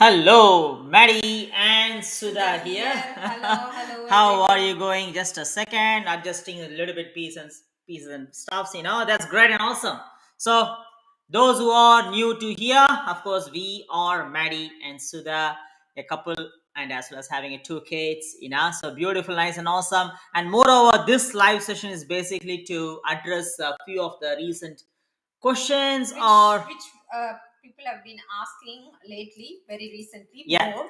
Hello, Maddie and Sudha Sudha here. here. Hello How are everyone. you going? Just a second, adjusting a little bit pieces and stuffs. That's great and awesome. So, those who are new to here, of course, we are Maddie and Sudha, a couple, and as well as having two kids. So beautiful, nice, and awesome. And moreover, this live session is basically to address a few of the recent questions Which or which people have been asking lately, very recently, yeah. more.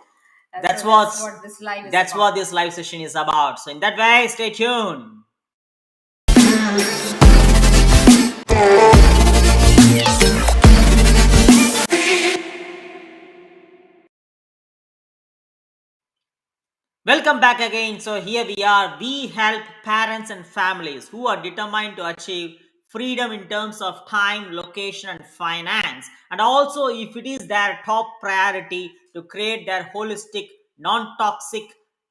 That's So that's what what this live is that's about. what this live session is about. So in that way, stay tuned. Welcome back again. So here we are. We help parents and families who are determined to achieve freedom in terms of time, location, and finance. And also, if it is their top priority to create their holistic, non-toxic,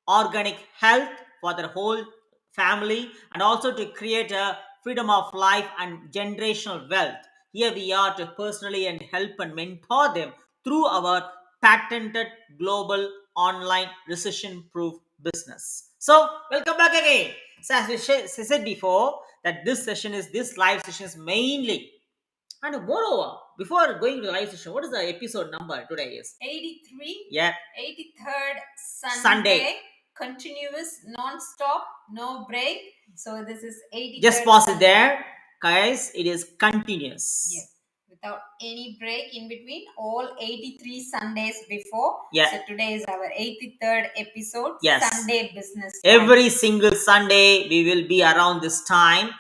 organic health for their whole family, and also to create a freedom of life and generational wealth. Here we are to personally and help and mentor them through our patented global online recession proof business. So, welcome back again. So, as we said before, that this live session is mainly, and moreover, before going to the live session, what is the episode number today? Is 83, yeah, 83rd Sunday. Sunday, continuous, non-stop, no break. So this is 83rd Just pause it Sunday. there, guys. It is continuous. Yes, without any break in between, all 83 Sundays before. Yeah. So today is our 83rd episode, Yes. Sunday Business Time. Every single Sunday we will be around this time.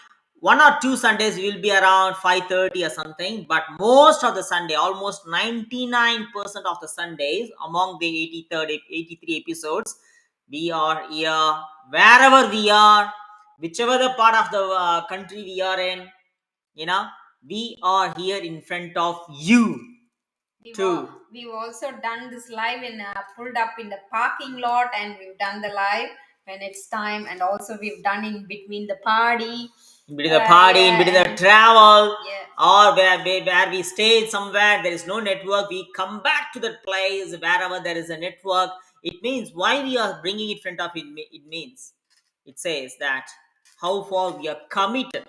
One or two Sundays we will be around 5:30 or something, but most of the Sunday, almost 99% of the Sundays among the 83 episodes, we are here wherever we are, whichever the part of the country we are in, you know, we are here in front of you too. We've also done this live in pulled up in the parking lot, and we've done the live when it's time, and also we've done in between the party, In between the party, in between the travel, yeah. or where we stayed somewhere, there is no network. We come back to that place wherever there is a network. It means why we are bringing it in front of it. It means it says that how far we are committed.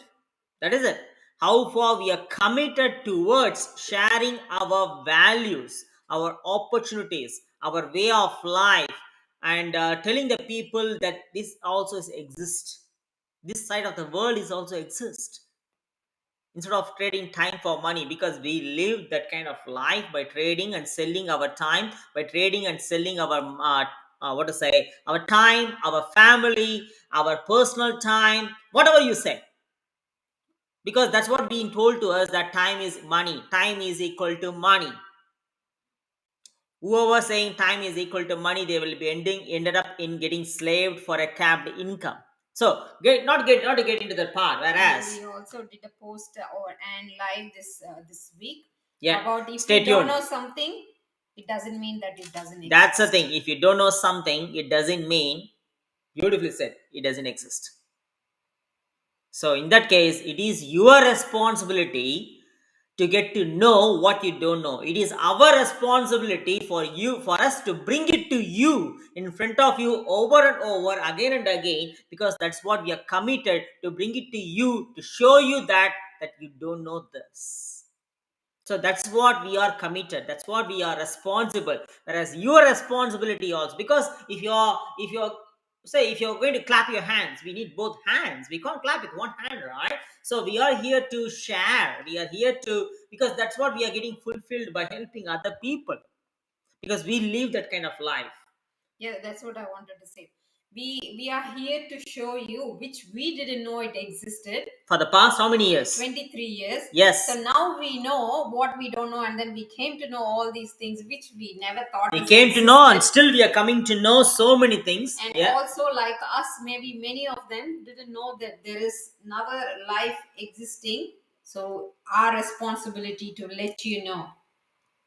That is it. How far we are committed towards sharing our values, our opportunities, our way of life, and telling the people that this also exists, this side of the world is also exist, instead of trading time for money, because we live that kind of life by trading and selling our time, by trading and selling our what to say, our time, our family, our personal time, whatever you say, because that's what being told to us, that time is money, time is equal to money. Whoever saying time is equal to money, they will be ended up in getting slaved for a capped income. So not to get into that part. Whereas we also did a post or and live this week, yeah, about if stay you don't tuned. know something, it doesn't mean that it doesn't exist. That's the thing. If you don't know something, it doesn't mean, beautifully said, it doesn't exist. So in that case, it is your responsibility to get to know what you don't know. It is our responsibility for us to bring it to you, in front of you, over and over, again and again, because that's what we are committed to bring it to you, to show you that you don't know this. So that's what we are committed, that's what we are responsible. Whereas your responsibility also, because if you're say, if you're going to clap your hands, we need both hands, we can't clap with one hand, right? So we are here to share, we are here to, because that's what we are getting fulfilled by helping other people, because we live that kind of life. Yeah, that's what I wanted to say. We are here to show you, which we didn't know it existed For the past how many years? 23 years. Yes. So now we know what we don't know, and then we came to know all these things which we never thought We is came to know, and existed. still we are coming to know so many things. And Yeah. also, like us, maybe many of them didn't know that there is another life existing. So our responsibility to let you know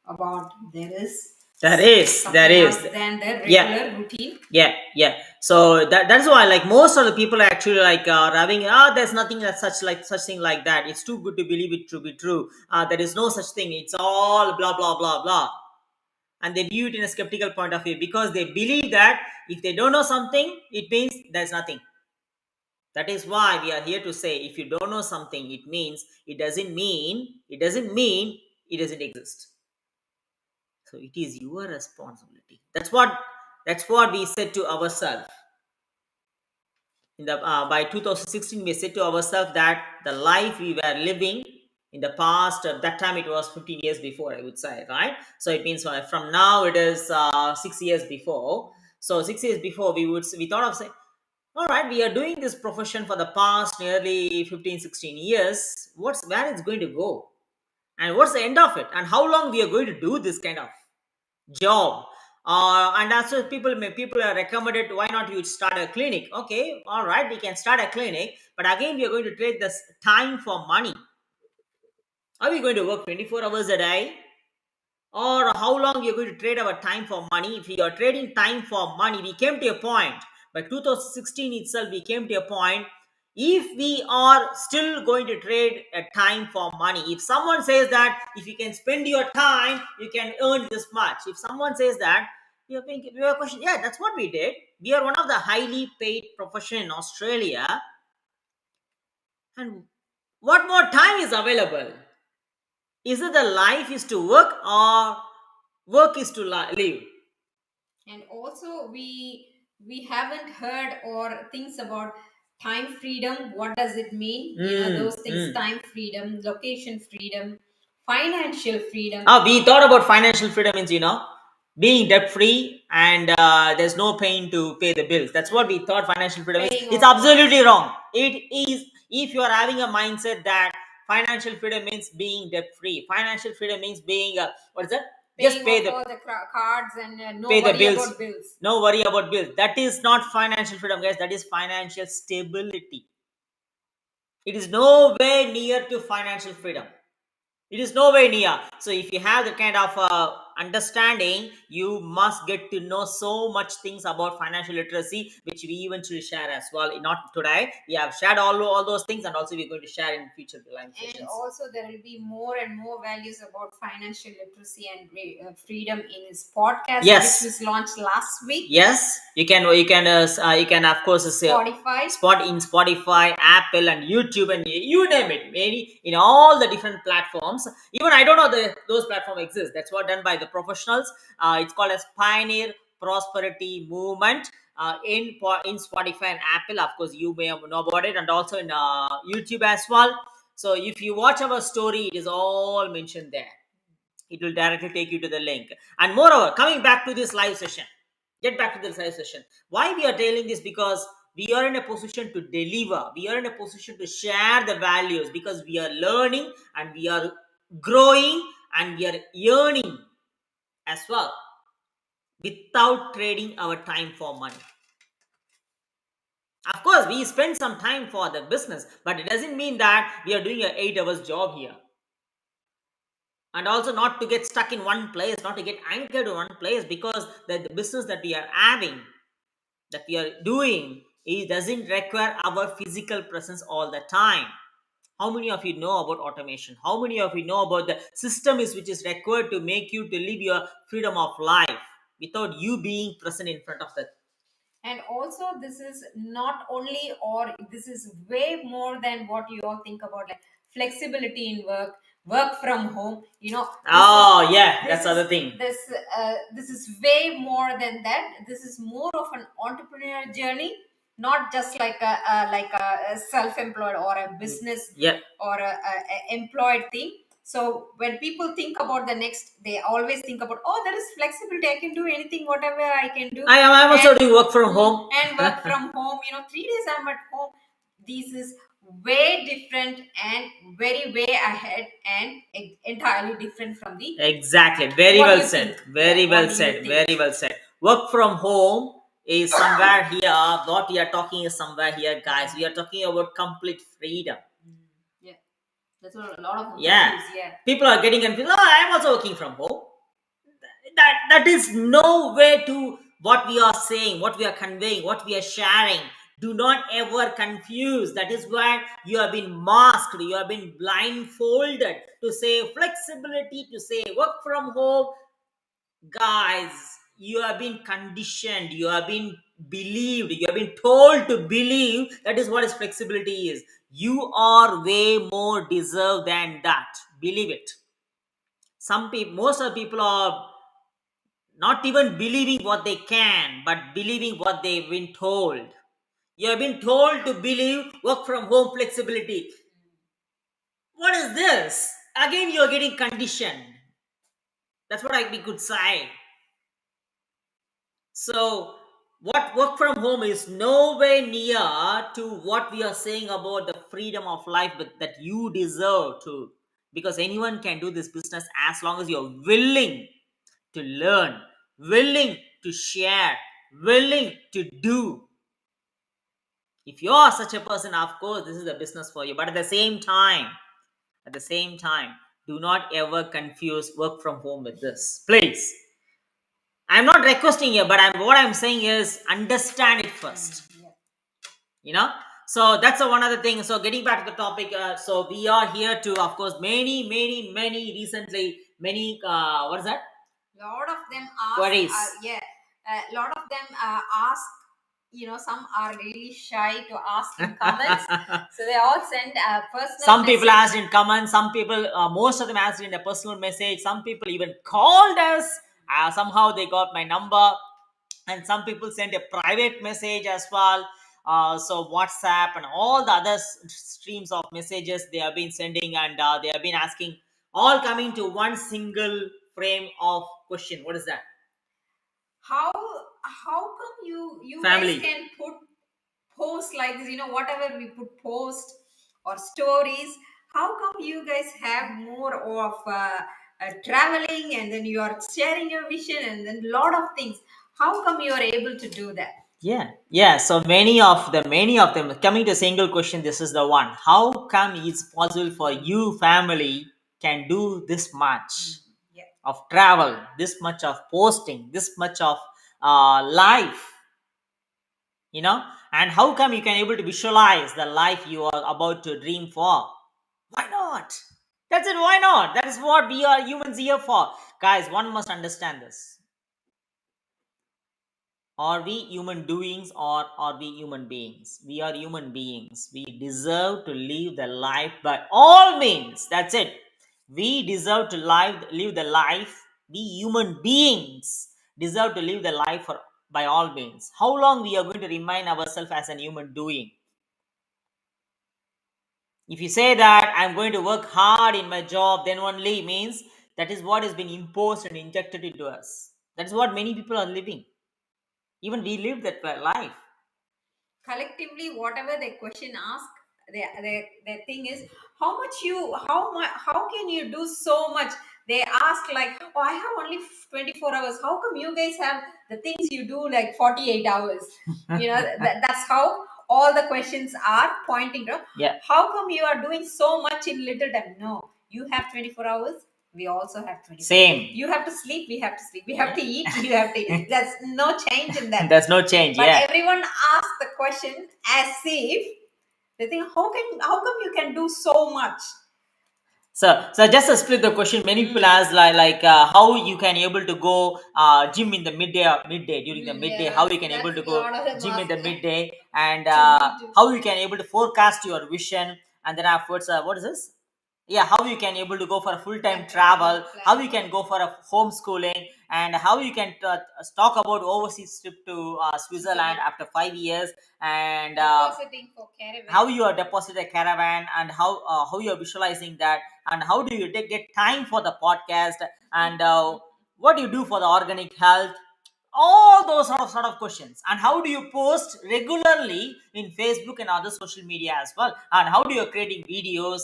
about there is There is than the regular yeah routine. yeah. So that's why, like, most of the people are actually like having, there's nothing that such thing like that, it's too good to believe it to be true, there is no such thing, it's all blah blah blah blah. and they view it in a skeptical point of view because they believe that if they don't know something, it means there's nothing. That is why we are here to say if you don't know something, it doesn't mean it doesn't exist. So it is your responsibility. That's what we said to ourselves. In the by 2016, we said to ourselves that the life we were living in the past, at that time it was 15 years before, I would say, right? So it means from now it is 6 years before. So 6 years before, we thought of saying, all right, we are doing this profession for the past nearly 15, 16 years. Where it's going to go? And what's the end of it? And how long we are going to do this kind of job? And that's what people are recommended, why not you start a clinic? Okay, all right, we can start a clinic, but again we are going to trade this time for money. Are we going to work 24 hours a day? Or how long we are going to trade our time for money? If we are trading time for money, we came to a point by 2016 itself, we came to a point, if we are still going to trade a time for money, if someone says that if you can spend your time you can earn this much, if someone says that, you are question, yeah, that's what we did. We are one of the highly paid profession in Australia, and what more time is available? Is it the life is to work or work is to live? And also we haven't heard or things about time freedom. What does it mean? Those things: time freedom, location freedom, financial freedom. We thought about financial freedom means, being debt free and there's no pain to pay the bills. That's what we thought financial freedom is. Paying It's off absolutely wrong. It is, if you are having a mindset that financial freedom means being debt free, financial freedom means being, what is that? Just paying pay off all the cards and no pay the worry bills. about bills. No worry about bills. That is not financial freedom, guys. That is financial stability. It is nowhere near to financial freedom. It is nowhere near. So if you have the kind of understanding, you must get to know so much things about financial literacy, which we eventually share as well. Not today, we have shared all those things, and also we're going to share in future live And sessions. also there will be more and more values about financial literacy and freedom in his podcast, Yes. which was launched last week. Yes, you can of course Spotify. Spotify, Apple, and YouTube, and you name it, maybe in all the different platforms. Even I don't know those platforms exist. That's what done by the professionals. It's called as Pioneer Prosperity Movement. In Spotify and Apple, of course, you may know about it, and also in YouTube as well. So if you watch our story, it is all mentioned there. It will directly take you to the link. And moreover, coming back to this live session, get back to this live session. Why we are telling this? Because we are in a position to deliver. We are in a position to share the values because we are learning and we are growing and we are earning as well without trading our time for money. Of course, we spend some time for the business, but it doesn't mean that we are doing an 8 hours job here. And also not to get stuck in one place, not to get anchored in one place, because the business that we are having, that we are doing, it doesn't require our physical presence all the time. How many of you know about automation? How many of you know about the system which is required to make you to live your freedom of life without you being present in front of that? And also this is not only, or this is way more than what you all think about, like flexibility in work from home. That's other thing. This is way more than that. This is more of an entrepreneur journey, not just like a self-employed or a business or a employed thing. So when people think about the next, they always think about, oh, there is flexibility, I can do anything, whatever I can do. I'm also doing work from home. And work from home, 3 days I'm at home. This is way different and very way ahead and entirely different from the. Exactly. Very What do well you said. think? Very What well do you said. think? Very well said. Work from home is somewhere here. What we are talking is somewhere here, guys. We are talking about complete freedom. Yeah, that's what a lot of them Yeah. confuse. Yeah. People are getting confused. Oh, I'm also working from home. That is no way to what we are saying, what we are conveying, what we are sharing. Do not ever confuse. That is where you have been masked, you have been blindfolded to say flexibility, to say work from home. Guys, you have been conditioned, you have been believed, you have been told to believe that is what is flexibility is. You are way more deserved than that. Believe it. Some people, most of the people are not even believing what they can, but believing what they've been told. You have been told to believe work from home flexibility. What is this? Again, you're getting conditioned. That's what we could say. So, what work from home is nowhere near to what we are saying about the freedom of life but that you deserve to. Because anyone can do this business as long as you're willing to learn, willing to share, willing to do. If you are such a person, of course, this is the business for you. But at the same time, do not ever confuse work from home with this. Please. I'm not requesting you, but what I'm saying is understand it first. You know? So that's one other thing. So getting back to the topic, so we are here to, of course, many recently, what is that? Lot of them ask, Queries. a lot of them ask, some are really shy to ask in comments. So they all send personal Some people message. asked in comments, some people, most of them asked in a personal message, some people even called us, somehow they got my number, and some people sent a private message as well. So WhatsApp and all the other streams of messages they have been sending, and they have been asking, all coming to one single frame of question. What is that? How come you Family. guys can put posts like this, whatever we put post or stories, how come you guys have more of traveling, and then you are sharing your vision, and then lot of things? How come you are able to do that? Yeah. So many of them coming to a single question. This is the one. How come it's possible for you family can do this much Yeah. of travel, this much of posting, this much of life? And how come you can able to visualize the life you are about to dream for? Why not? That's it. Why not? That is what we are humans here for, guys. One must understand this. Are we human doings or are we human beings? We are human beings. We deserve to live the life by all means. That's it. We deserve to live the life. We human beings deserve to live the life by all means. How long we are going to remind ourselves as a human doing? If you say that I'm going to work hard in my job, then only means that is what has been imposed and injected into us. That is what many people are living. Even we live that life. Collectively, whatever the question ask, their thing is, how can you do so much? They ask like, oh, I have only 24 hours, how come you guys have the things you do like 48 hours? That's how all the questions are pointing to. Yeah. How come you are doing so much in little time? No, you have 24 hours, we also have 24. Same. You have to sleep, we have to sleep. We have to eat, you have to eat. There's no change in that. There's no change. But Yeah. everyone asks the question as if they think, how come you can do so much? So just to split the question, many people ask like how you can able to go gym in the midday during the midday. Yeah, How you can that's able to a go lot of them gym in the ask. midday, and To me too. how you can able to forecast your vision, and then afterwards what is this? Yeah, how you can able to go for a full-time Yeah, travel, plan. how you can go for a homeschooling, and how you can talk about overseas trip to Switzerland after 5 years, and Depositing for caravan. how you are deposit a caravan, and how you are visualizing that, and how do you get time for the podcast, and what do you do for the organic health, all those sort of questions, and how do you post regularly in Facebook and other social media as well, and how do you creating videos,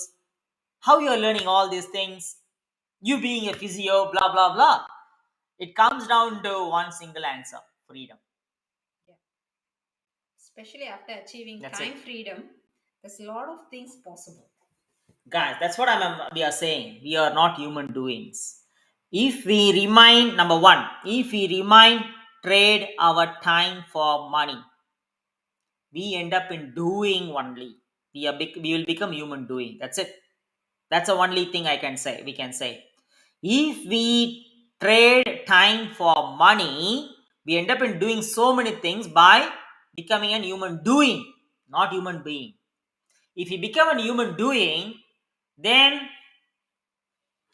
how you are learning all these things, you being a physio, blah blah blah. It comes down to one single answer: freedom. Yeah. Especially after achieving That's time it. freedom, there's a lot of things possible. Guys, that's what we are saying. We are not human doings. If we remind, number one, if we remind trade our time for money, we end up in doing only. We will become human doing. That's it. That's the only thing I can say. We can say. If we trade time for money, we end up in doing so many things by becoming a human doing, not human being. If you become a human doing, then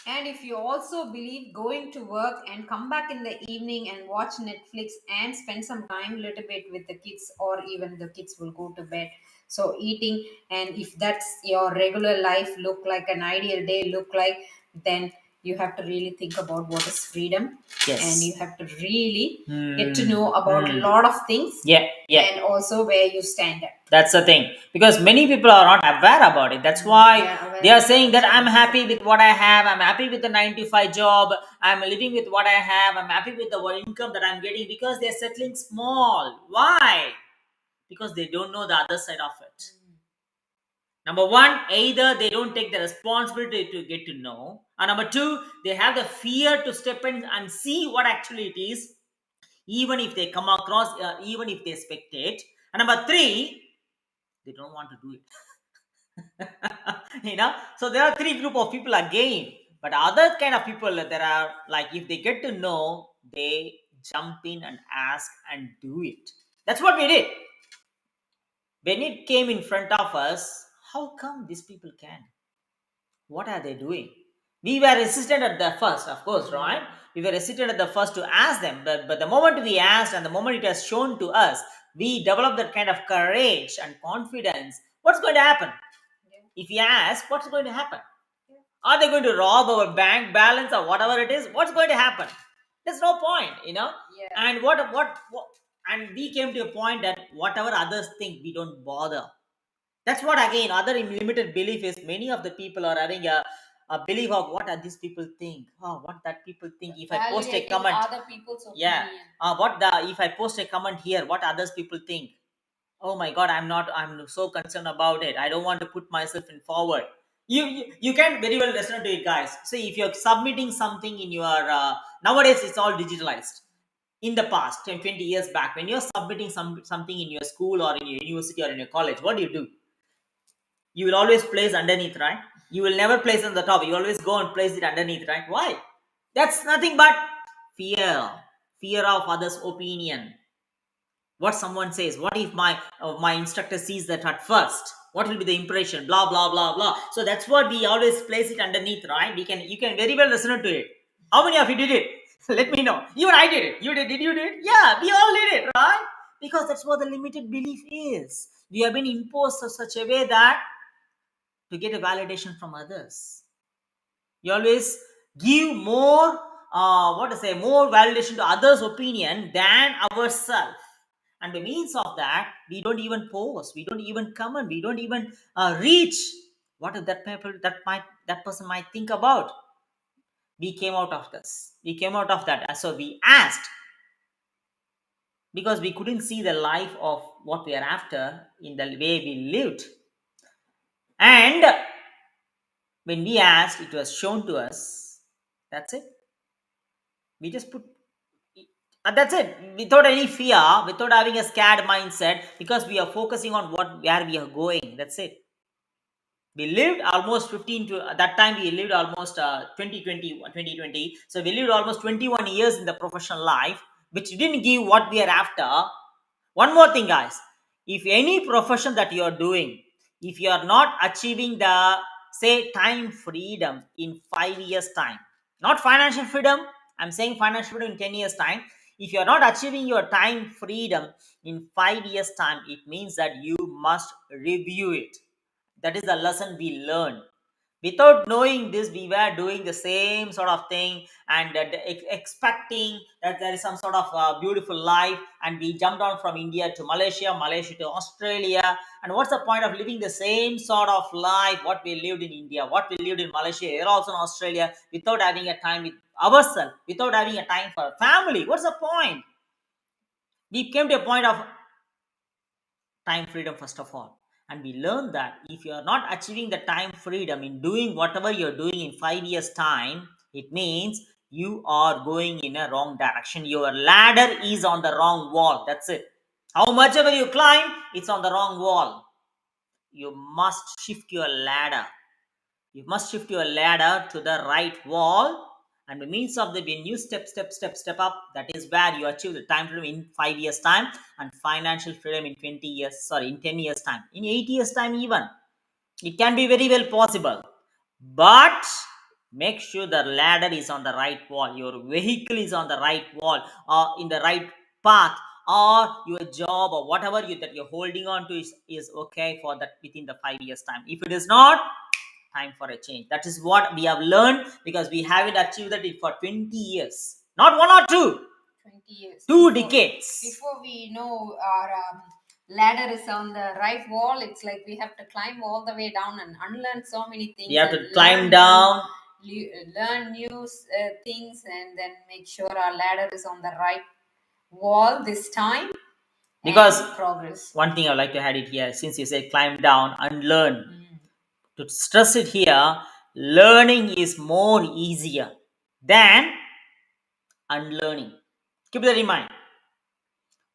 And if you also believe going to work and come back in the evening and watch Netflix and spend some time little bit with the kids, or even the kids will go to bed. So eating, and if that's your regular life look like, an ideal day look like, then you have to really think about what is freedom, and yes. you have to really get to know about a lot of things, Yeah, yeah. and also where you stand at. That's the thing. Because many people are not aware about it. That's why Yeah, they are awareness saying is that also I'm happy necessary. with what I have. I'm happy with the 9 to 5 job. I'm living with what I have. I'm happy with the income that I'm getting, because they're settling small. Why? Because they don't know the other side of it. Number one, either they don't take the responsibility to get to know, and number two, they have the fear to step in and see what actually it is, even if they come across, even if they spectate. And number three, they don't want to do it. So there are three group of people again, but other kind of people, there are like, if they get to know, they jump in and ask and do it. That's what we did. When it came in front of us, how come these people can? What are they doing? We were resistant at the first, of course, right? We were resistant at the first to ask them, but the moment we asked and the moment it has shown to us, we developed that kind of courage and confidence. What's going to happen? If we ask, what's going to happen? Are they going to rob our bank balance or whatever it is? What's going to happen? There's no point. Yeah. And and we came to a point that whatever others think, we don't bother. That's what, again, other limited belief is, many of the people are having a belief of what are these people think. Oh, what that people think. If I post a Validating comment, other people's opinion. if I post a comment here, what others people think. Oh my god, I'm so concerned about it. I don't want to put myself in forward. You can very well listen to it, guys. See, if you're submitting something in your nowadays it's all digitalized. In the past 10 20 years back, when you're submitting something in your school or in your university or in your college, what do? You will always place underneath, right? You will never place on the top. You always go and place it underneath, right? Why? That's nothing but fear of others opinion. What someone says, what if my instructor sees that at first, what will be the impression, blah blah blah blah. So that's what we always place it underneath, right? You can very well listen to it. How many of you did it? Let me know. Even I did it. Did you did it? Yeah, we all did it, right? Because that's what the limited belief is. We have been imposed in such a way that to get a validation from others, you always give more more validation to others opinion than ourselves. And by means of that, we don't even post, we don't even comment, we don't even reach what if that person might think about. We came out of this, we came out of that, and so we asked, because we couldn't see the life of what we are after in the way we lived. And when we asked, it was shown to us. That's it. We just put, that's it, without any fear, without having a scared mindset, because we are focusing on where we are going. That's it. We lived almost 15 to at that time, we lived almost 2020. So we lived almost 21 years in the professional life, which didn't give what we are after. One more thing, guys. If any profession that you are doing, if you are not achieving the, say, time freedom in 5 years time, not financial freedom, I'm saying financial freedom in 10 years time. If you are not achieving your time freedom in 5 years time, it means that you must review it. That is the lesson we learned. Without knowing this, we were doing the same sort of thing, and expecting that there is some sort of beautiful life, and we jumped on from India to Malaysia to Australia. And what's the point of living the same sort of life what we lived in India, what we lived in Malaysia, here also in Australia, without having a time with ourselves, without having a time for family? What's the point? We came to a point of time freedom first of all, and we learned that if you are not achieving the time freedom in doing whatever you're doing in 5 years time, it means you are going in a wrong direction. Your ladder is on the wrong wall. That's it. How much ever you climb, it's on the wrong wall. You must shift your ladder. You must shift your ladder to the right wall, And by means of the when you step up, that is where you achieve the time freedom in 5 years time, and financial freedom in 20 years, sorry, in 10 years time, in 8 years time even. It can be very well possible, but make sure the ladder is on the right wall, your vehicle is on the right wall, or in the right path, or your job or whatever that you're holding on to is okay for that within the 5 years time. If it is not, time for a change. That is what we have learned, because we haven't achieved that for 20 years, not one or two, 20 years. 2 decades. Before we know our ladder is on the right wall, it's like we have to climb all the way down and unlearn so many things. We have to and climb down. learn new things, and then make sure our ladder is on the right wall this time. Because and progress. One thing I'd like to add it here, since you said climb down, unlearn. To stress it here, learning is more easier than unlearning. Keep that in mind.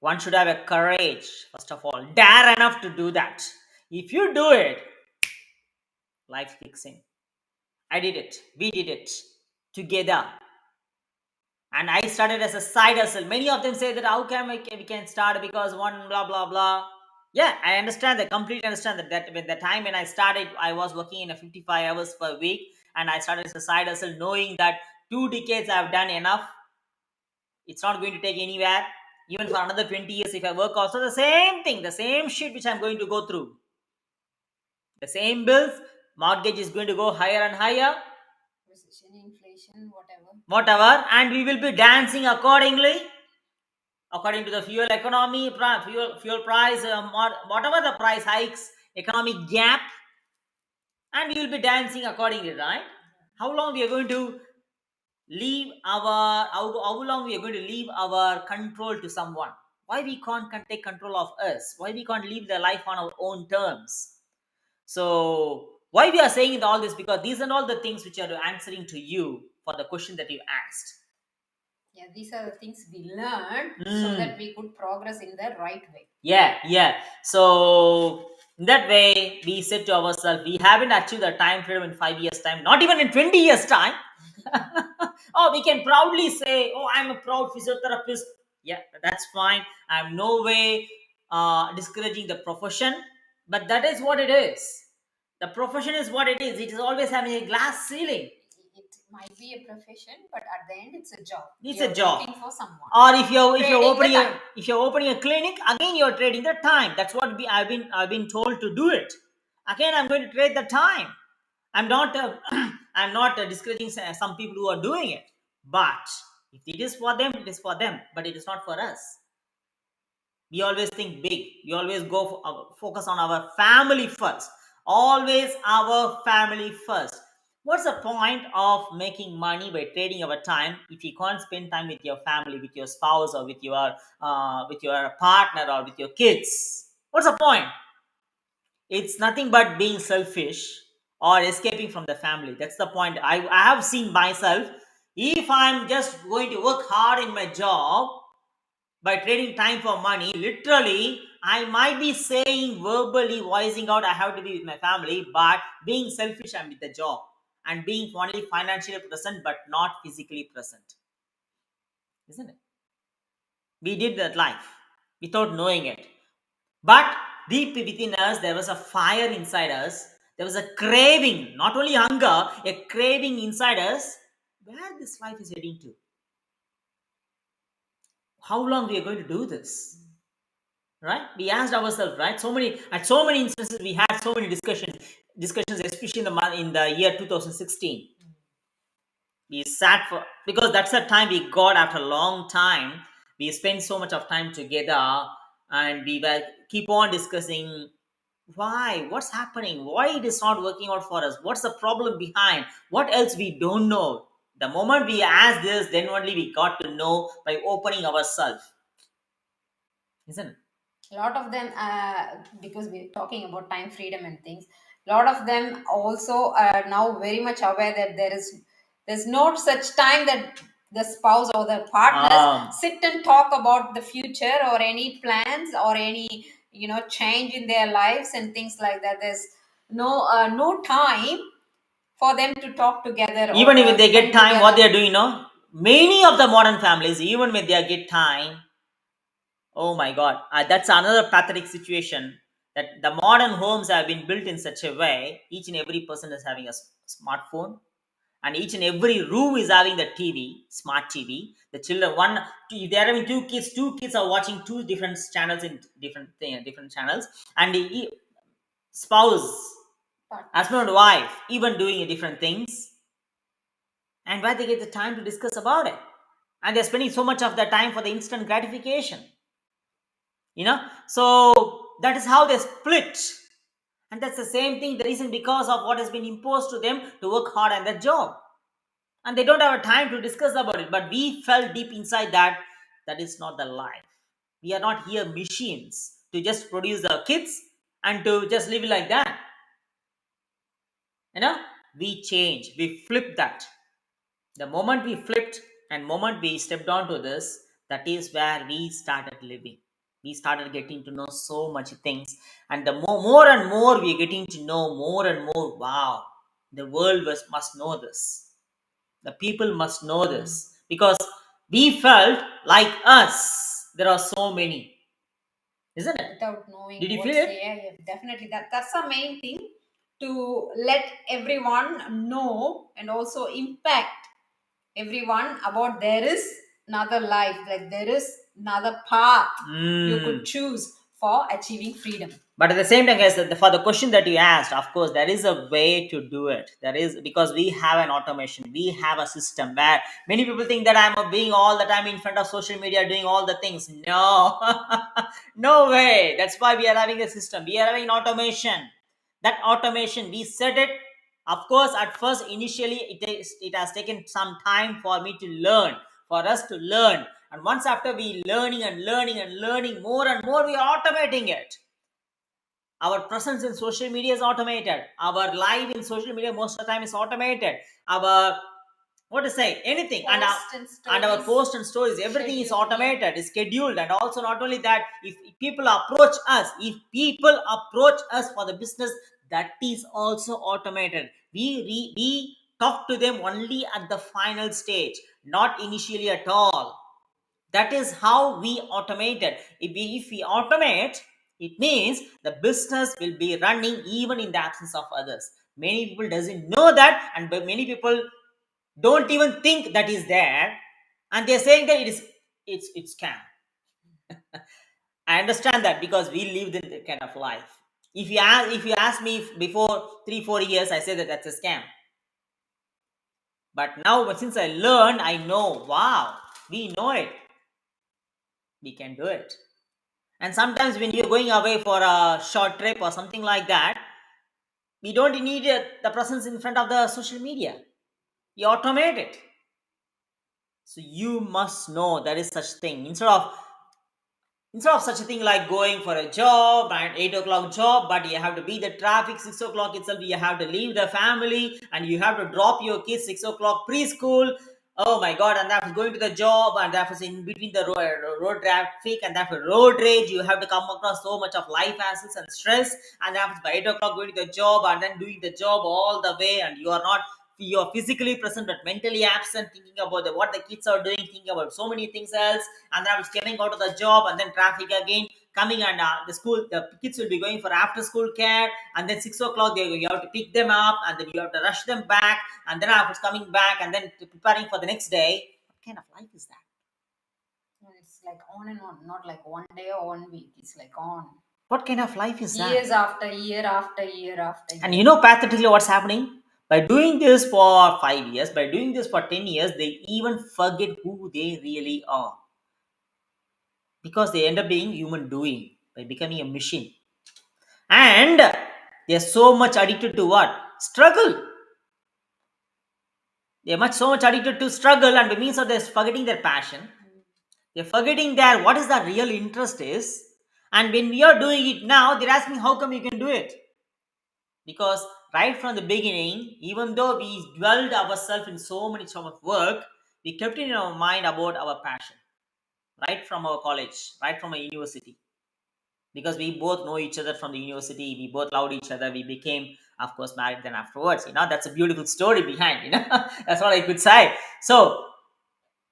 One should have a courage, first of all, dare enough to do that. If you do it, life kicks in. I did it. We did it together. And I started as a side hustle. Many of them say that how can we can start because one blah blah blah. Yeah, I understand that. Completely understand that when the time when I started, I was working in a 55 hours per week, and I started as a side hustle, knowing that 2 decades I've done enough. It's not going to take anywhere. Even for another 20 years, if I work also the same thing, the same shit which I'm going to go through. The same bills, mortgage is going to go higher and higher. Recession, inflation, whatever, and we will be dancing accordingly, according to the fuel economy, fuel price, whatever the price hikes, economic gap, and we will be dancing accordingly, right? How long we are going to leave how long we are going to leave our control to someone? Why we can't take control of us? Why we can't live the life on our own terms? So why we are saying all this? Because these are all the things which are answering to you for the question that you asked. Yeah, these are the things we learned so that we could progress in the right way. Yeah. So in that way, we said to ourselves, we haven't achieved the time freedom in 5 years time, not even in 20 years time. Oh, we can proudly say, oh, I'm a proud physiotherapist. Yeah, that's fine. I'm no way discouraging the profession, but that is what it is. The profession is what it is. It is always having a glass ceiling. It might be a profession, but at the end, it's a job. It's a job. Working for someone. Or if you're opening a clinic, again you're trading the time. That's what I've been told to do it. Again, I'm going to trade the time. I'm not I'm not discouraging some people who are doing it, but if it is for them, it is for them. But it is not for us. We always think big. We always focus on our family first. Always our family first. What's the point of making money by trading our time if you can't spend time with your family, with your spouse, or with your partner, or with your kids? What's the point? It's nothing but being selfish or escaping from the family. That's the point. I have seen myself. If I'm just going to work hard in my job by trading time for money, literally, I might be saying verbally, voicing out, I have to be with my family, but being selfish, I'm with the job, and being only financially present but not physically present. Isn't it? We did that life without knowing it. But deep within us, there was a fire inside us. There was a craving, not only hunger, a craving inside us. Where this life is heading to? How long we are going to do this? Right? We asked ourselves, right? So many instances, we had so many discussions, especially in the year 2016. We sat for, because that's the time we got after a long time. We spent so much of time together, and we were keep on discussing why, what's happening, why it is not working out for us, what's the problem behind, what else we don't know. The moment we asked this, then only we got to know by opening ourselves, isn't it? A lot of them, because we're talking about time freedom and things, a lot of them also are now very much aware that there's no such time that the spouse or the partners sit and talk about the future or any plans or any change in their lives and things like that. There's no time for them to talk together. Even or if they get spend time, what they together. are doing, no? Many of the modern families, even when they get time, oh my God, that's another pathetic situation. That the modern homes have been built in such a way, each and every person is having a smartphone, and each and every room is having the TV, smart TV. The children, if they are having two kids are watching two different channels in different channels, and the spouse, husband and wife, even doing different things, and where they get the time to discuss about it, and they're spending so much of their time for the instant gratification, so that is how they split. And that's the same thing, the reason because of what has been imposed to them to work hard at their job, and they don't have a time to discuss about it. But we felt deep inside that that is not the life. We are not here machines to just produce the kids and to just live like that. you know we change, we flip that. The moment we flipped and moment we stepped onto this, that is where we started living. We started getting to know so much things, and the more and more we are getting to know more and more, wow, the world must know this. The people must know this, because we felt like us there are so many, isn't it? Without knowing Did you what's feel the it? area. Definitely, that's the main thing, to let everyone know and also impact everyone about there is another life, like there is another path you could choose for achieving freedom. But at the same time, guys, for the question that you asked, of course, there is a way to do it. There is, because we have an automation, we have a system where many people think that I'm being all the time in front of social media doing all the things. No, no way. That's why we are having a system. We are having automation. That automation, we set it. Of course, at first, initially, it has taken some time for me to learn, for us to learn. And once after we learning and learning and learning more and more, we are automating it. Our presence in social media is automated. Our live in social media most of the time is automated. Our, what to say, anything, and our post and stories, everything is automated, is scheduled. And also, not only that, if people approach us for the business, that is also automated. We talk to them only at the final stage, not initially at all. That is how we automate it. If we automate, it means the business will be running even in the absence of others. Many people doesn't know that, and many people don't even think that is there, and they're saying that it's scam. I understand that, because we lived in that kind of life. If you ask me before 3-4 years, I say that that's a scam. But now, since I learned, I know, wow, we know it, we can do it. And sometimes when you're going away for a short trip or something like that, we don't need the presence in front of the social media. You automate it. So you must know there is such thing. Instead of such a thing like going for a job and 8 o'clock job, but you have to be the traffic 6 o'clock itself, you have to leave the family and you have to drop your kids 6 o'clock preschool. Oh my God! And after going to the job, and after in between the road traffic and after road rage, you have to come across so much of life hassles and stress. And after by 8 o'clock going to the job and then doing the job all the way, and you're physically present but mentally absent, thinking about what the kids are doing, thinking about so many things else. And then I was getting out of the job, and then traffic again coming, and the kids will be going for after school care, and then 6 o'clock you have to pick them up, and then you have to rush them back, and then after coming back and then preparing for the next day. What kind of life is that? It's like on and on, not like one day or 1 week. It's like on. What kind of life is that? Years after year after year after year. And pathetically, what's happening? By doing this for 5 years, by doing this for 10 years, they even forget who they really are. Because they end up being human doing by becoming a machine. And they're so much addicted to what? Struggle. They're so much addicted to struggle, and by means of they're forgetting their passion. They're forgetting what is the real interest is. And when we are doing it now, they're asking how come you can do it? Because right from the beginning, even though we dwelled ourselves in so many sort of work, we kept it in our mind about our passion. Right from our college, right from our university. Because we both know each other from the university, we both loved each other, we became of course, married then afterwards. That's a beautiful story behind. That's what I could say. So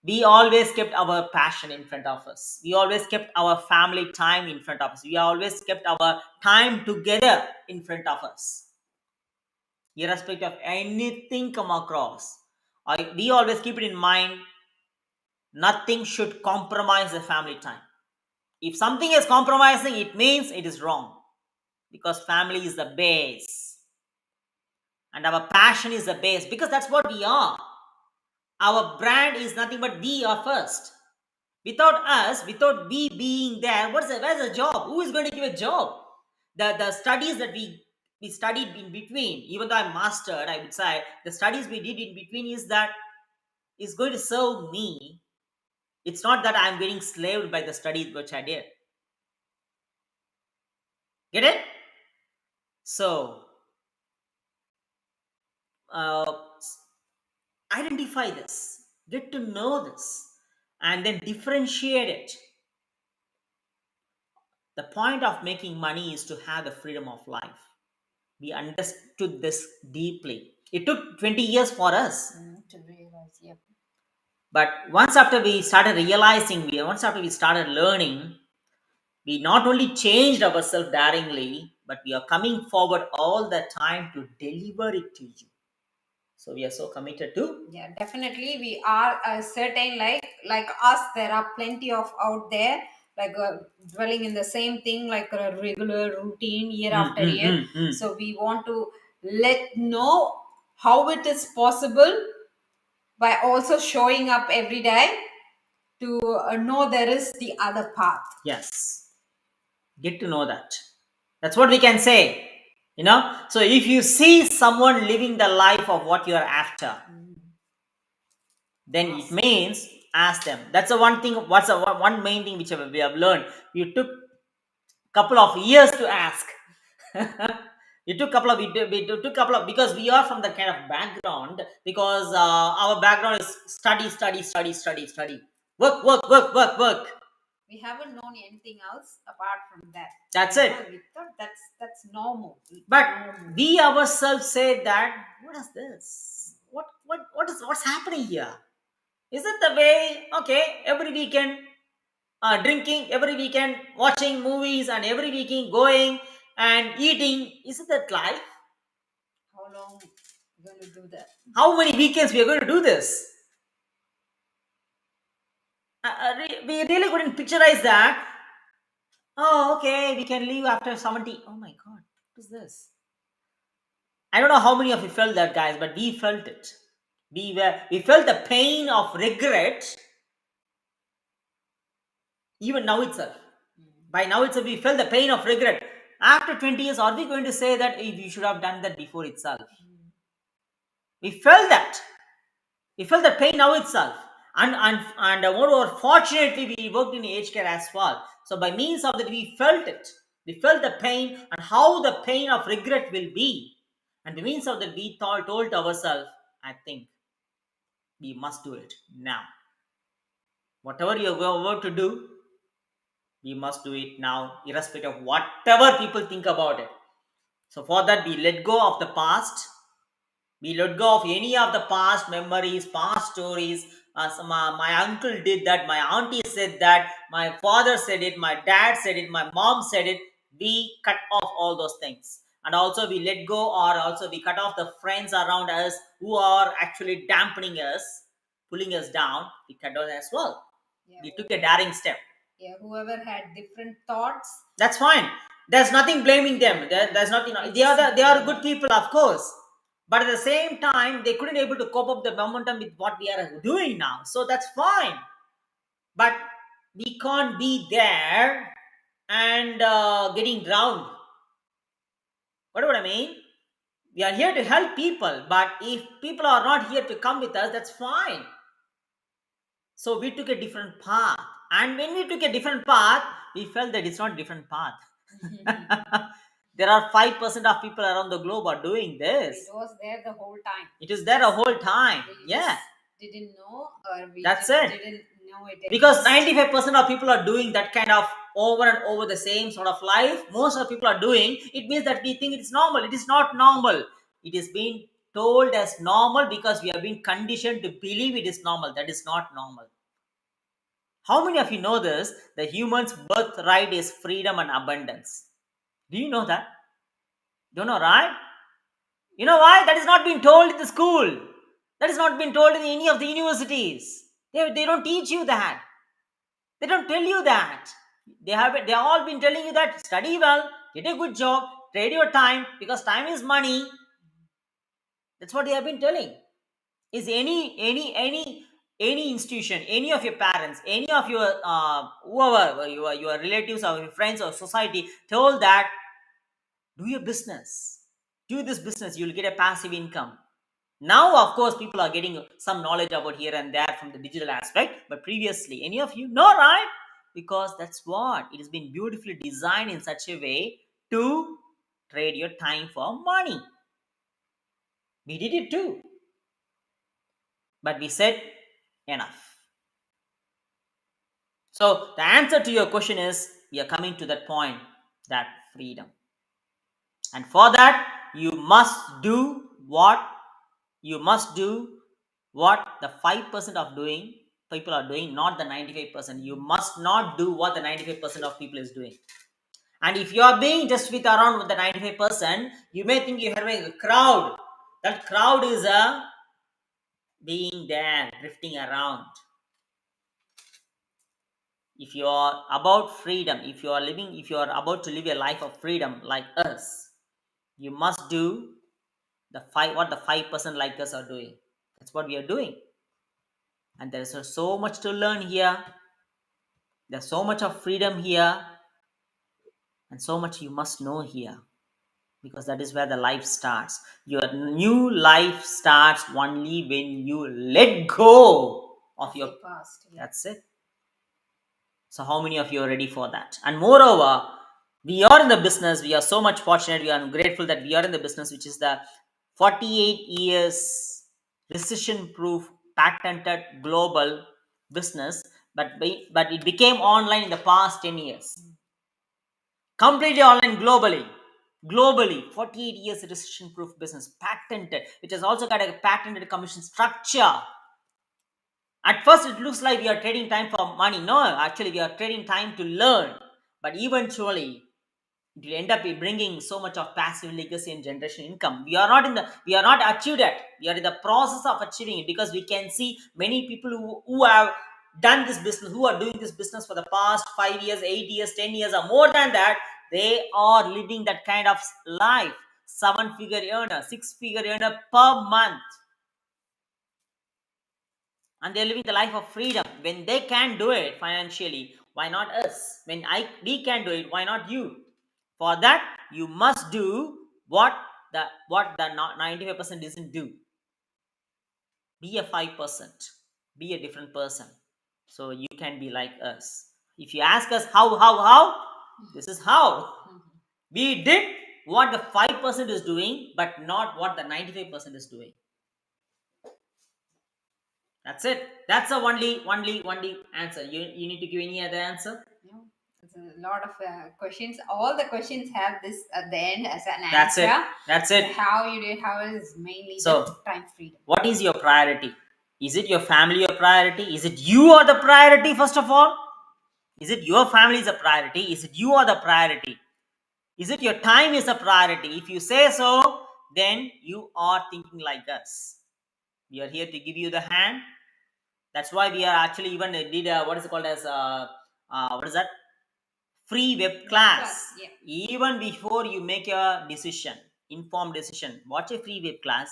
we always kept our passion in front of us. We always kept our family time in front of us. We always kept our time together in front of us, irrespective of anything come across. We always keep it in mind. Nothing should compromise the family time. If something is compromising, it means it is wrong, because family is the base and our passion is the base, because that's what we are. Our brand is nothing but we are first. Without us, without we being there, where's the job? Who is going to give a job? The studies that we studied in between, even though I mastered, I would say the studies we did in between is going to serve me. It's not that I'm getting slaved by the studies which I did. Get it? So uh, identify this, get to know this, and then differentiate it. The point of making money is to have the freedom of life. We understood this deeply. It took 20 years for us. To realize, yep. But once after we started realizing, once after we started learning, we not only changed ourselves daringly, but we are coming forward all the time to deliver it to you. So we are so committed to. Yeah, definitely we are certain, like us, there are plenty of out there, like dwelling in the same thing, like a regular routine year after year. So we want to let know how it is possible by also showing up every day to know there is the other path. Yes. Get to know that. That's what we can say. So if you see someone living the life of what you are after, then it means ask them. That's the one thing. What's the one main thing which we have learned? You took couple of years to ask. We took couple of because we are from the kind of background, because our background is study, work. We haven't known anything else apart from that. That's it. We thought that's normal. But we ourselves said that, what is this? What's happening here? Is it the way? Okay, every weekend drinking, every weekend watching movies, and every weekend going and eating. Is it that life? How long are going to do that? How many weekends we are going to do this? We really couldn't picturize that. Oh, okay, we can leave after 70. Oh my God, what is this? I don't know how many of you felt that, guys, but we felt it. We felt the pain of regret. Even now itself. By now itself, we felt the pain of regret. After 20 years, are we going to say that we should have done that before itself? We felt that. We felt the pain now itself. And moreover, fortunately, we worked in aged care as well. So by means of that, we felt it. We felt the pain and how the pain of regret will be. And by means of that, we told ourselves, I think we must do it now. Whatever you are about to do, we must do it now, irrespective of whatever people think about it. So for that, we let go of the past. We let go of any of the past memories, past stories. My uncle did that, my auntie said that, my father said it, my dad said it, my mom said it. We cut off all those things. And also we let go, or also we cut off the friends around us who are actually dampening us, pulling us down. We cut down as well. Yeah, we took a daring step. Yeah, whoever had different thoughts, that's fine. There's nothing blaming them. There's nothing. They are good people, of course. But at the same time, they couldn't able to cope up the momentum with what we are doing now. So that's fine. But we can't be there and getting drowned. What do I mean? We are here to help people, but if people are not here to come with us, that's fine. So we took a different path. And when we took a different path, we felt that it's not a different path. There are 5% of people around the globe are doing this. It was there the whole time. It is there the whole time. Yeah. Didn't know, or we That's didn't know it. Because 95% of people are doing that kind of over and over the same sort of life most of the people are doing, it means that we think it's normal. It is not normal. It is being told as normal because we have been conditioned to believe it is normal. That is not normal. How many of you know this? The human's birthright is freedom and abundance. Do you know that? Don't know, right? You know why? That is not being told in the school. That is not being told in any of the universities. They don't teach you that. They don't tell you that. They have all been telling you that study well, get a good job, trade your time because time is money. That's what they have been telling. Is any institution, any of your parents, any of your whoever your relatives or your friends or society told that do your business, do this business, you'll get a passive income. Now, of course, people are getting some knowledge about here and there from the digital aspect, but previously, any of you know, right? Because that's what it has been beautifully designed in such a way to trade your time for money. We did it too, but we said enough. So, the answer to your question is we are coming to that point, that freedom. And for that, you must do what the 5% of doing people are doing, not the 95%. You must not do what the 95% of people is doing. And if you are being just with around with the 95%, you may think you're having a crowd. That crowd is being there, drifting around. If you are about freedom, if you are about to live a life of freedom like us, you must do what the 5% like us are doing. That's what we are doing. And there is so much to learn here. There's so much of freedom here, and so much you must know here, because that is where the life starts. Your new life starts only when you let go of your past. Yeah. That's it. So how many of you are ready for that? And moreover, we are in the business. We are so much fortunate. We are grateful that we are in the business, which is the 48 years recession proof patented global business, but it became online in the past 10 years. Completely online globally 48 years recession proof business, patented, which has also got a patented commission structure. At first it looks like we are trading time for money. No, actually we are trading time to learn, but eventually it will end up bringing so much of passive legacy and generation income. We are not achieved it. We are in the process of achieving it, because we can see many people who have done this business, who are doing this business for the past 5 years, 8 years, 10 years, or more than that. They are living that kind of life. 7-figure earner, 6-figure earner per month, and they're living the life of freedom. When they can do it financially, why not us? When we can do it, why not you? For that, you must do what the 95% doesn't do. Be a 5%. Be a different person, so you can be like us. If you ask us how, this is how. We did what the 5% is doing, but not what the 95% is doing. That's it. That's the only answer. You need to give any other answer? No, it's a lot of questions. All the questions have this at the end as an That's answer. That's it. How you did, how is mainly So, the time freedom. What is your priority? Is it your family your priority? Is it you are the priority first of all? Is it your family is a priority? Is it you are the priority? Is it your time is a priority? If you say so, then you are thinking like us. We are here to give you the hand. That's why we are actually even did what is it called as what is that? Free web class. Yeah. Even before you make a decision, informed decision, watch a free web class.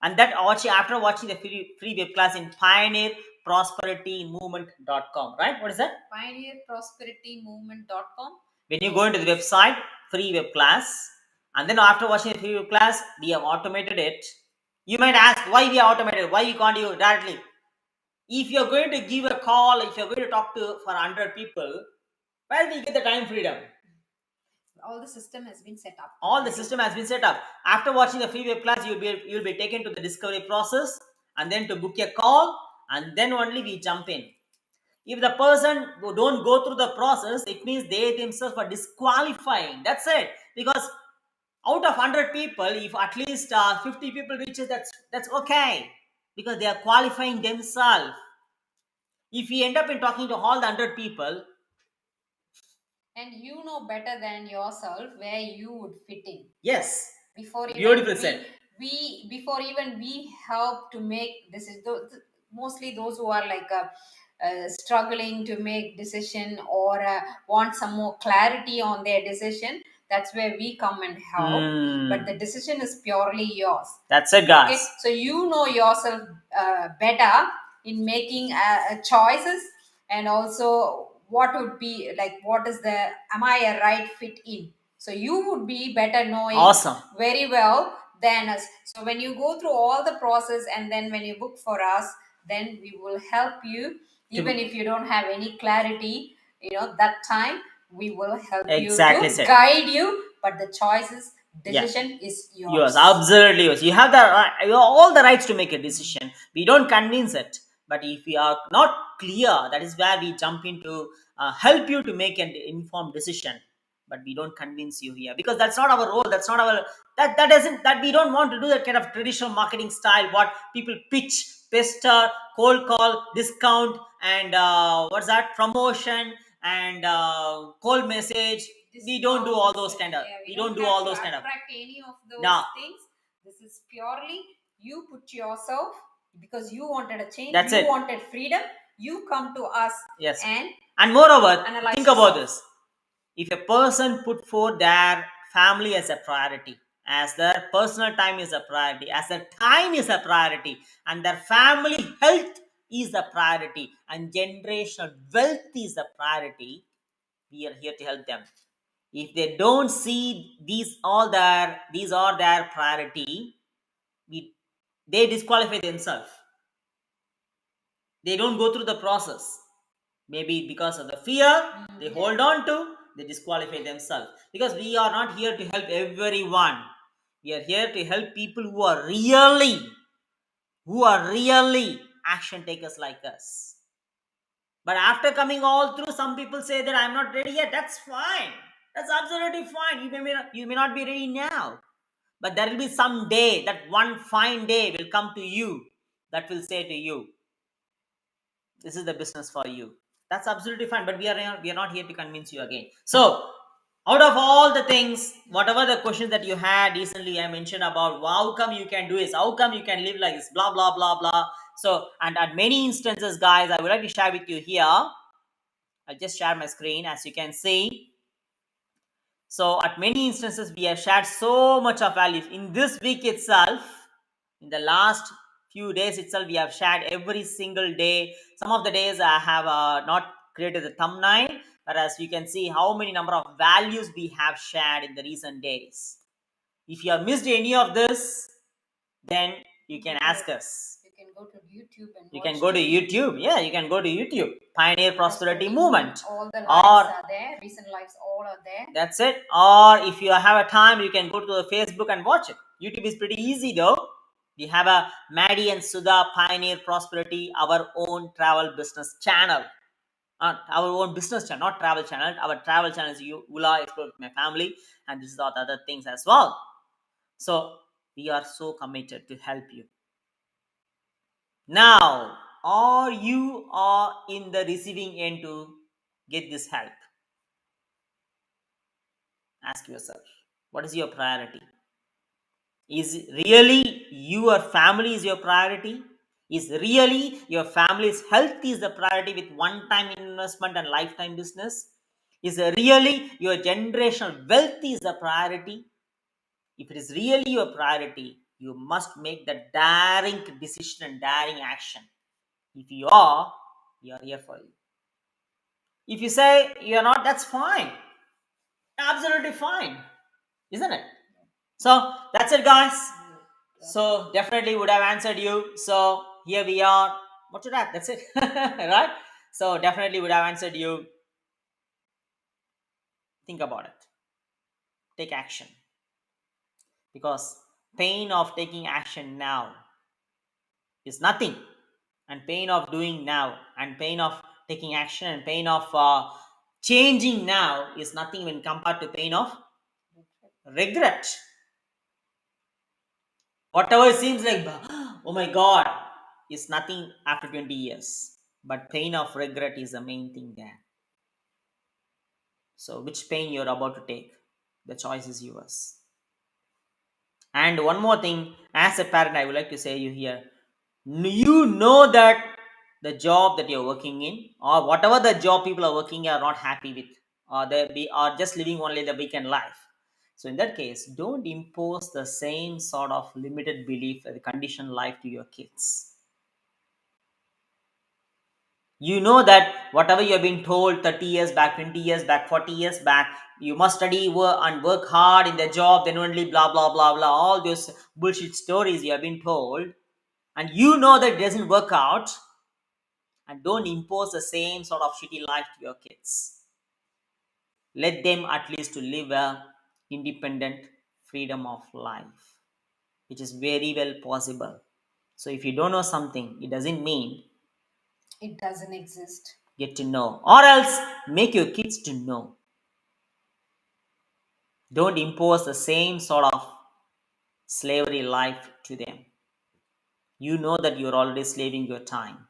And that after watching the free web class in pioneerprosperitymovement.com, right? What is that? Pioneerprosperitymovement.com. When you go into the website, free web class, and then after watching the free web class, we have automated it. You might ask why we have automated, why you can't do it directly. If you're going to give a call, if you're going to talk to for 100 people, where do you get the time freedom? All the system has been set up. After watching the free web class, you'll be taken to the discovery process, and then to book a call, and then only we jump in. If the person who don't go through the process, it means they themselves are disqualifying. That's it. Because out of 100 people, if at least 50 people reaches, that's okay, because they are qualifying themselves. If we end up in talking to all the 100 people, And you know better than yourself where you would fit in. yes, Before even beautiful said. before even we help to make this is mostly those who are like struggling to make decision or want some more clarity on their decision. That's where we come and help. But the decision is purely yours. That's it, Okay, guys. so you know yourself better in making choices, and also what would be like, what is the, am I a right fit in? So you would be better knowing Awesome. very well than us. So when you go through all the process and then when you book for us, then we will help you. Even if you don't have any clarity, that time we will help Exactly you to said. guide you, but the choices Yeah. decision is Yours, yours. absolutely yours. You have you have all the rights to make a decision. We don't convince it, but if we are not clear, that is where we jump into help you to make an informed decision. But we don't convince you here, because that's not our role. That's not our, that doesn't, that we don't want to do that kind of traditional marketing style. What people pitch, pester, cold call, discount, and what's that, promotion, and cold message. We don't do all those kind of. We don't do all those kind of. Attract any of those No. things. This is purely you put yourself, because you wanted a change. That's you it. wanted freedom. You come to us. Yes. And moreover, analyze think about yourself. this. If a person put forth their family as a priority, as their personal time is a priority, as their time is a priority, and their family health is a priority, and generational wealth is a priority, we are here to help them. If they don't see these are their priority, they disqualify themselves. They don't go through the process. Maybe because of the fear they hold on to, they disqualify themselves. Because we are not here to help everyone. We are here to help people who are really action takers like us. But after coming all through, some people say that I'm not ready yet. That's fine. That's absolutely fine. You may not be ready now. But there will be some day, that one fine day will come to you, that will say to you, this is the business for you. That's absolutely fine. But we are not here to convince you again. So out of all the things, whatever the questions that you had recently, I mentioned about how come you can do this, how come you can live like this, blah blah blah blah. So, and at many instances, guys, I would like to share with you here. I'll just share my screen, as you can see. So at many instances, we have shared so much of values. In this week itself, in the last few days itself, we have shared every single day. Some of the days I have not created the thumbnail, but as you can see how many number of values we have shared in the recent days. If you have missed any of this, then you can ask us. You can go to YouTube and You watch can go to it. YouTube. Yeah, you can go to YouTube. Pioneer Prosperity Movement. All the lives Or are there. Recent lives all are there. that's it. Or if you have a time, you can go to the Facebook and watch it. YouTube is pretty easy though. We have a Maddie and Sudha Pioneer Prosperity, our own travel business channel. Our own business channel, not travel channel. Our travel channel is Ula Explore with My Family, and this is all the other things as well. So we are so committed to help you. Now, are you in the receiving end to get this help? Ask yourself, what is your priority? Is really your family is your priority? Is really your family's health is the priority with one-time investment and lifetime business? Is really your generational wealth is the priority? If it is really your priority, you must make the daring decision and daring action. If you are, we are here for you. If you say you're not, that's fine. Absolutely fine. Isn't it? So that's it, guys. So definitely would have answered you. So here we are. What should that? That's it. Right? So definitely would have answered you. Think about it. Take action. Because pain of taking action now is nothing. And pain of doing now and pain of taking action and pain of changing now is nothing when compared to pain of regret. Whatever seems like, oh my God, is nothing after 20 years. But pain of regret is the main thing there. So, which pain you're about to take, the choice is yours. And one more thing, as a parent, I would like to say you here, you know that the job that you're working in, or whatever the job people are working are not happy with, or they are just living only the weekend life. So in that case, don't impose the same sort of limited belief, the conditioned life to your kids. You know that whatever you have been told 30 years back, 20 years back, 40 years back, you must study and work hard in the job, then only blah blah blah blah, all those bullshit stories you have been told, and you know that it doesn't work out, and don't impose the same sort of shitty life to your kids. Let them at least to live a independent freedom of life, which is very well possible. So if you don't know something, it doesn't mean It doesn't exist. get to know, or else make your kids to know. Don't impose the same sort of slavery life to them. You know that you're already slaving your time.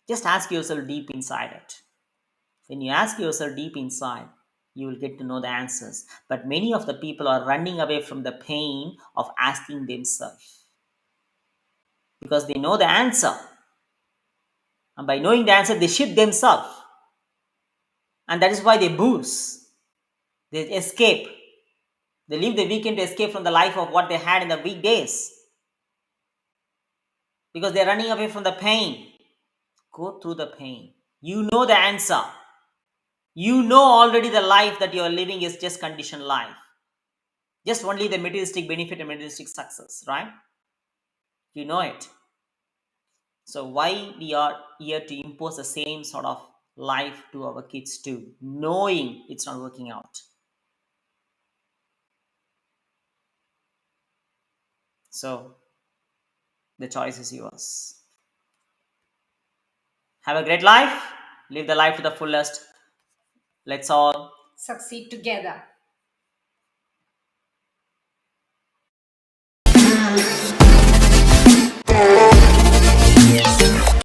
Just ask yourself deep inside it. When you ask yourself deep inside, you will get to know the answers. But many of the people are running away from the pain of asking themselves because they know the answer. And by knowing the answer, they shit themselves. And that is why they booze. They escape. They leave the weekend to escape from the life of what they had in the weekdays. Because they're running away from the pain. Go through the pain. You know the answer. You know already the life that you are living is just conditioned life. Just only the materialistic benefit and materialistic success, right? You know it. So why we are here to impose the same sort of life to our kids too, knowing it's not working out. So the choice is yours. Have a great life. Live the life to the fullest. Let's all Succeed together.